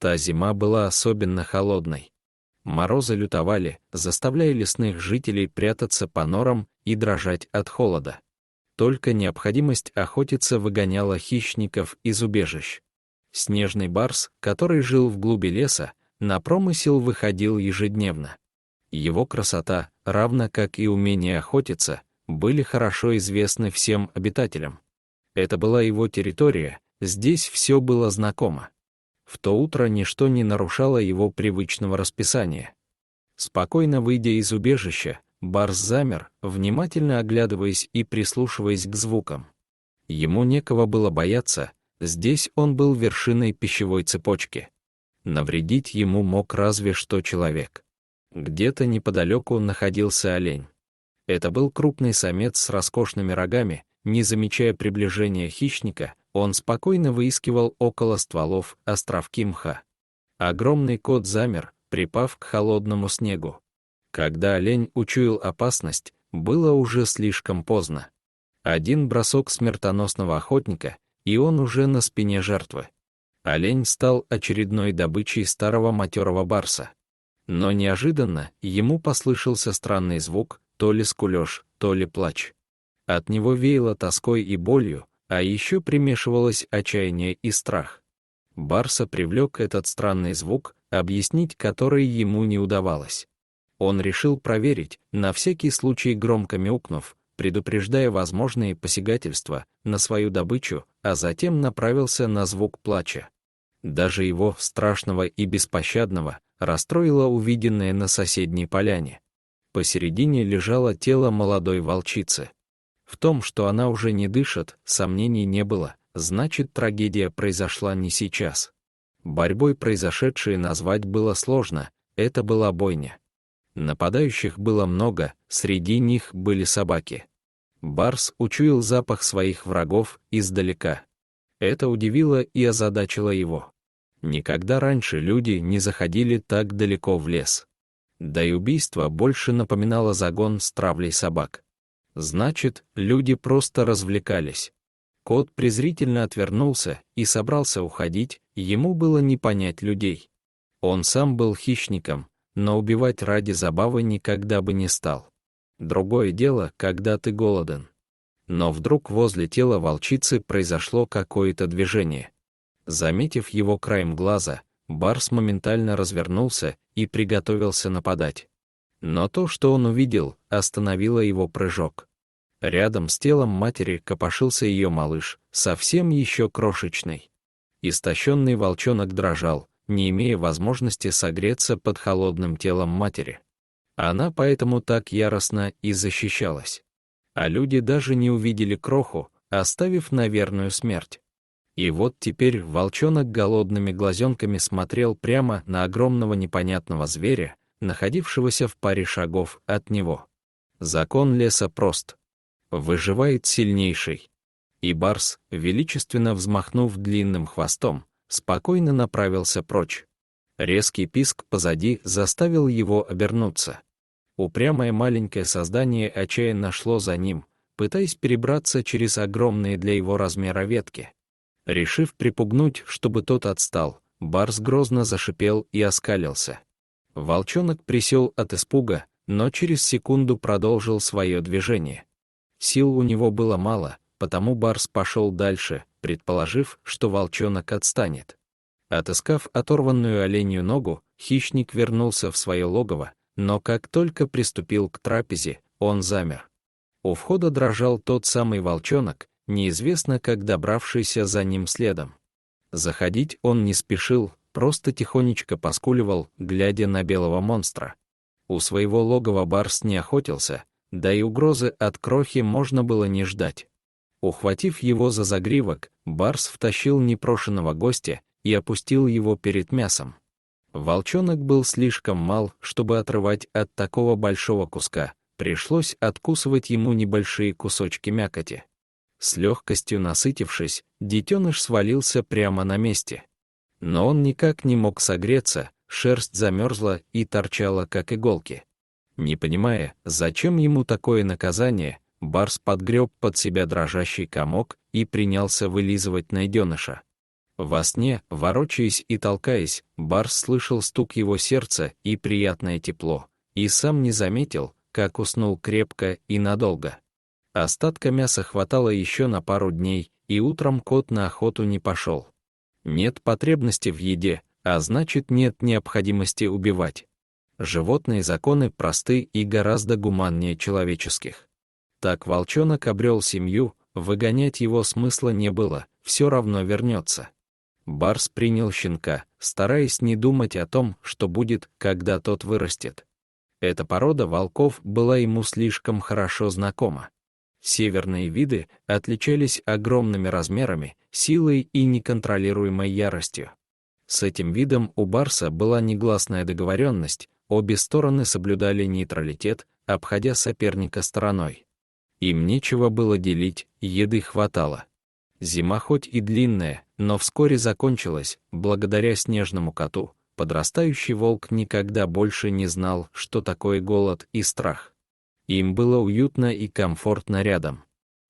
Та зима была особенно холодной. Морозы лютовали, заставляя лесных жителей прятаться по норам и дрожать от холода. Только необходимость охотиться выгоняла хищников из убежищ. Снежный барс, который жил вглуби леса, на промысел выходил ежедневно. Его красота, равно как и умение охотиться, были хорошо известны всем обитателям. Это была его территория, здесь все было знакомо. В то утро ничто не нарушало его привычного расписания. Спокойно выйдя из убежища, барс замер, внимательно оглядываясь и прислушиваясь к звукам. Ему некого было бояться, здесь он был вершиной пищевой цепочки. Навредить ему мог разве что человек. Где-то неподалеку находился олень. Это был крупный самец с роскошными рогами. Не замечая приближения хищника, он спокойно выискивал около стволов островки мха. Огромный кот замер, припав к холодному снегу. Когда олень учуял опасность, было уже слишком поздно. Один бросок смертоносного охотника, и он уже на спине жертвы. Олень стал очередной добычей старого матерого барса. Но неожиданно ему послышался странный звук, то ли скулёж, то ли плач. От него веяло тоской и болью, а еще примешивалось отчаяние и страх. Барса привлек этот странный звук, объяснить который ему не удавалось. Он решил проверить, на всякий случай громко мяукнув, предупреждая возможные посягательства на свою добычу, а затем направился на звук плача. Даже его, страшного и беспощадного, расстроило увиденное на соседней поляне. Посередине лежало тело молодой волчицы. В том, что она уже не дышит, сомнений не было, значит, трагедия произошла не сейчас. Борьбой произошедшее назвать было сложно, это была бойня. Нападающих было много, среди них были собаки. Барс учуял запах своих врагов издалека. Это удивило и озадачило его. Никогда раньше люди не заходили так далеко в лес. Да и убийство больше напоминало загон с травлей собак. Значит, люди просто развлекались. Кот презрительно отвернулся и собрался уходить, ему было не понять людей. Он сам был хищником, но убивать ради забавы никогда бы не стал. Другое дело, когда ты голоден. Но вдруг возле тела волчицы произошло какое-то движение. Заметив его краем глаза, барс моментально развернулся и приготовился нападать. Но то, что он увидел, остановило его прыжок. Рядом с телом матери копошился ее малыш, совсем еще крошечный. Истощенный волчонок дрожал, не имея возможности согреться под холодным телом матери. Она поэтому так яростно и защищалась. А люди даже не увидели кроху, оставив на верную смерть. И вот теперь волчонок голодными глазенками смотрел прямо на огромного непонятного зверя, находившегося в паре шагов от него. Закон леса прост. Выживает сильнейший. И барс, величественно взмахнув длинным хвостом, спокойно направился прочь. Резкий писк позади заставил его обернуться. Упрямое маленькое создание отчаянно шло за ним, пытаясь перебраться через огромные для его размера ветки. Решив припугнуть, чтобы тот отстал, барс грозно зашипел и оскалился. Волчонок присел от испуга, но через секунду продолжил свое движение. Сил у него было мало, потому барс пошел дальше, предположив, что волчонок отстанет. Отыскав оторванную оленью ногу, хищник вернулся в свое логово, но как только приступил к трапезе, он замер. У входа дрожал тот самый волчонок, неизвестно как добравшийся за ним следом. Заходить он не спешил, просто тихонечко поскуливал, глядя на белого монстра. У своего логова барс не охотился, да и угрозы от крохи можно было не ждать. Ухватив его за загривок, барс втащил непрошеного гостя и опустил его перед мясом. Волчонок был слишком мал, чтобы отрывать от такого большого куска, пришлось откусывать ему небольшие кусочки мякоти. С легкостью насытившись, детеныш свалился прямо на месте. Но он никак не мог согреться, шерсть замерзла и торчала, как иголки. Не понимая, зачем ему такое наказание, барс подгреб под себя дрожащий комок и принялся вылизывать найденыша. Во сне, ворочаясь и толкаясь, барс слышал стук его сердца и приятное тепло, и сам не заметил, как уснул крепко и надолго. Остатка мяса хватало еще на пару дней, и утром кот на охоту не пошел. Нет потребности в еде, а значит, нет необходимости убивать. Животные законы просты и гораздо гуманнее человеческих. Так волчонок обрел семью, выгонять его смысла не было, все равно вернется. Барс принял щенка, стараясь не думать о том, что будет, когда тот вырастет. Эта порода волков была ему слишком хорошо знакома. Северные виды отличались огромными размерами, силой и неконтролируемой яростью. С этим видом у барса была негласная договоренность, обе стороны соблюдали нейтралитет, обходя соперника стороной. Им нечего было делить, еды хватало. Зима хоть и длинная, но вскоре закончилась, благодаря снежному коту. Подрастающий волк никогда больше не знал, что такое голод и страх. Им было уютно и комфортно рядом.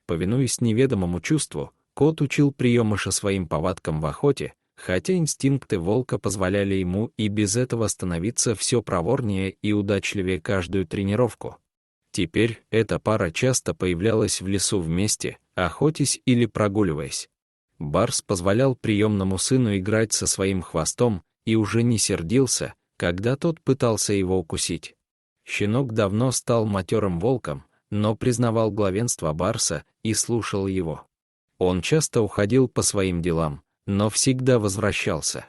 Повинуясь неведомому чувству, кот учил приемыша своим повадкам в охоте, хотя инстинкты волка позволяли ему и без этого становиться все проворнее и удачливее каждую тренировку. Теперь эта пара часто появлялась в лесу вместе, охотясь или прогуливаясь. Барс позволял приемному сыну играть со своим хвостом и уже не сердился, когда тот пытался его укусить. Щенок давно стал матерым волком, но признавал главенство барса и слушал его. Он часто уходил по своим делам, но всегда возвращался.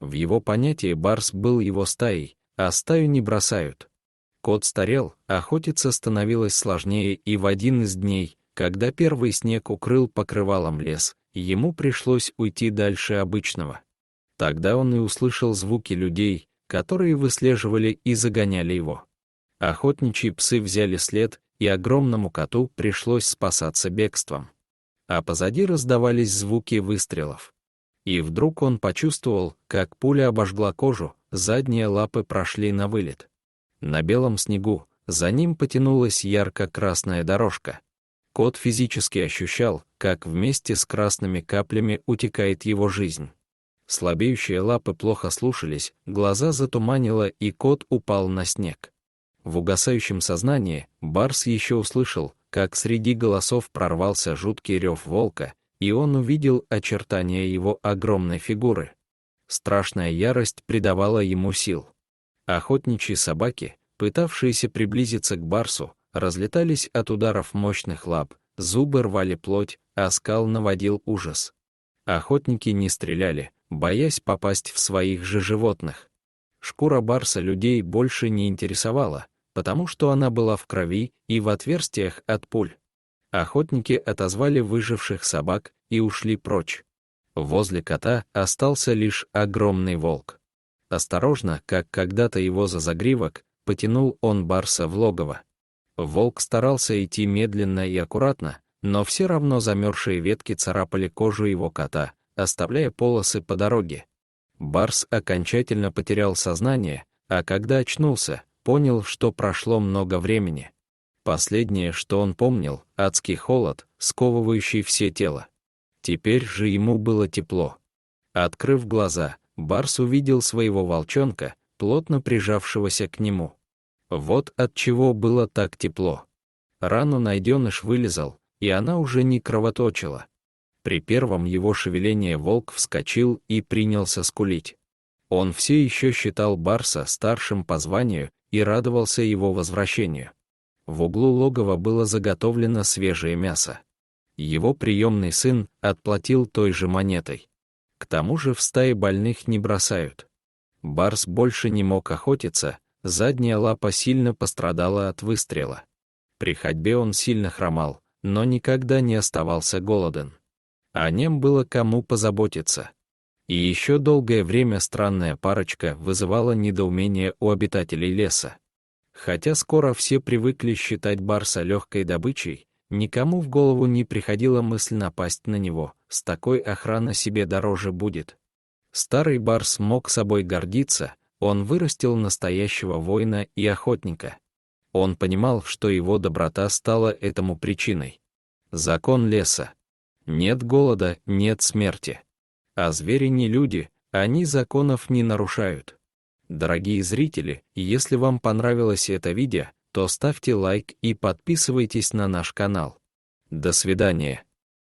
В его понятии барс был его стаей, а стаю не бросают. Кот старел, охотиться становилось сложнее, и в один из дней, когда первый снег укрыл покрывалом лес, ему пришлось уйти дальше обычного. Тогда он и услышал звуки людей, которые выслеживали и загоняли его. Охотничьи псы взяли след, и огромному коту пришлось спасаться бегством. А позади раздавались звуки выстрелов. И вдруг он почувствовал, как пуля обожгла кожу, задние лапы прошли на вылет. На белом снегу за ним потянулась ярко-красная дорожка. Кот физически ощущал, как вместе с красными каплями утекает его жизнь. Слабеющие лапы плохо слушались, глаза затуманило, и кот упал на снег. В угасающем сознании барс еще услышал, как среди голосов прорвался жуткий рев волка, и он увидел очертания его огромной фигуры. Страшная ярость придавала ему сил. Охотничьи собаки, пытавшиеся приблизиться к барсу, разлетались от ударов мощных лап, зубы рвали плоть, а скал наводил ужас. Охотники не стреляли, боясь попасть в своих же животных. Шкура барса людей больше не интересовала, потому что она была в крови и в отверстиях от пуль. Охотники отозвали выживших собак и ушли прочь. Возле кота остался лишь огромный волк. Осторожно, как когда-то его за загривок, потянул он барса в логово. Волк старался идти медленно и аккуратно, но все равно замерзшие ветки царапали кожу его кота, оставляя полосы по дороге. Барс окончательно потерял сознание, а когда очнулся, понял, что прошло много времени. Последнее, что он помнил, — адский холод, сковывающий все тело. Теперь же ему было тепло. Открыв глаза, барс увидел своего волчонка, плотно прижавшегося к нему. Вот от чего было так тепло. Рану найденыш вылезал, и она уже не кровоточила. При первом его шевелении волк вскочил и принялся скулить. Он все еще считал барса старшим по званию и радовался его возвращению. В углу логова было заготовлено свежее мясо. Его приемный сын отплатил той же монетой. К тому же в стае больных не бросают. Барс больше не мог охотиться, задняя лапа сильно пострадала от выстрела. При ходьбе он сильно хромал, но никогда не оставался голоден. О нем было кому позаботиться. И еще долгое время странная парочка вызывала недоумение у обитателей леса. Хотя скоро все привыкли считать барса легкой добычей, никому в голову не приходила мысль напасть на него, с такой охрана себе дороже будет. Старый барс мог собой гордиться, он вырастил настоящего воина и охотника. Он понимал, что его доброта стала этому причиной. Закон леса. Нет голода, нет смерти. А звери не люди, они законов не нарушают. Дорогие зрители, если вам понравилось это видео, то ставьте лайк и подписывайтесь на наш канал. До свидания.